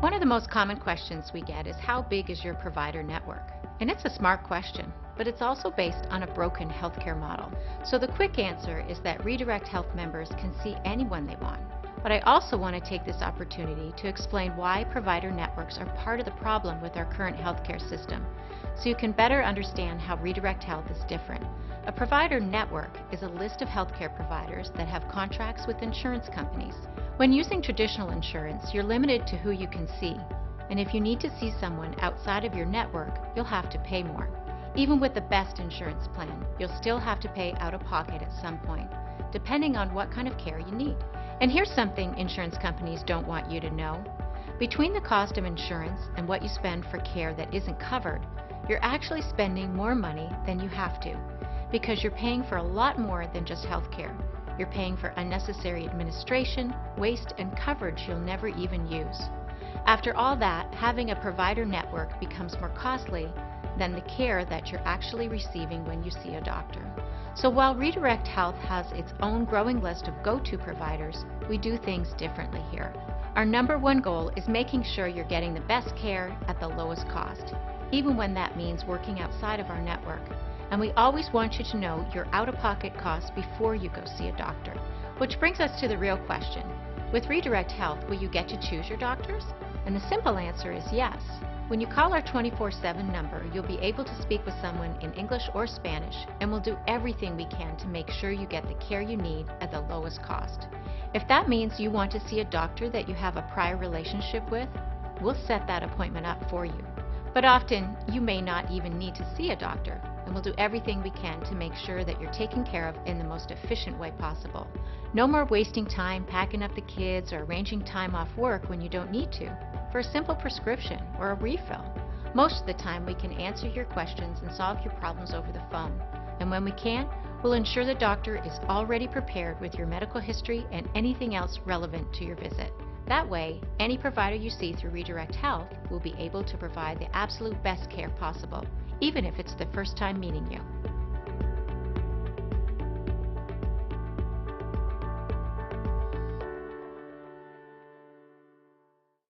One of the most common questions we get is how big is your provider network? And it's a smart question, but it's also based on a broken healthcare model. So the quick answer is that Redirect Health members can see anyone they want. But I also want to take this opportunity to explain why provider networks are part of the problem with our current healthcare system, so you can better understand how Redirect Health is different. A provider network is a list of healthcare providers that have contracts with insurance companies. When using traditional insurance, you're limited to who you can see, and if you need to see someone outside of your network, you'll have to pay more. Even with the best insurance plan, you'll still have to pay out of pocket at some point, depending on what kind of care you need. And here's something insurance companies don't want you to know. Between the cost of insurance and what you spend for care that isn't covered, you're actually spending more money than you have to, because you're paying for a lot more than just health care. You're paying for unnecessary administration, waste, and coverage you'll never even use. After all that, having a provider network becomes more costly than the care that you're actually receiving when you see a doctor. So while Redirect Health has its own growing list of go-to providers, we do things differently here. Our number one goal is making sure you're getting the best care at the lowest cost, even when that means working outside of our network. And we always want you to know your out-of-pocket costs before you go see a doctor. Which brings us to the real question. With Redirect Health, will you get to choose your doctors? And the simple answer is yes. When you call our 24/7 number, you'll be able to speak with someone in English or Spanish, and we'll do everything we can to make sure you get the care you need at the lowest cost. If that means you want to see a doctor that you have a prior relationship with, we'll set that appointment up for you. But often, you may not even need to see a doctor, and we'll do everything we can to make sure that you're taken care of in the most efficient way possible. No more wasting time packing up the kids or arranging time off work when you don't need to, for a simple prescription or a refill. Most of the time we can answer your questions and solve your problems over the phone. And when we can't, we'll ensure the doctor is already prepared with your medical history and anything else relevant to your visit. That way, any provider you see through Redirect Health will be able to provide the absolute best care possible, even if it's the first time meeting you.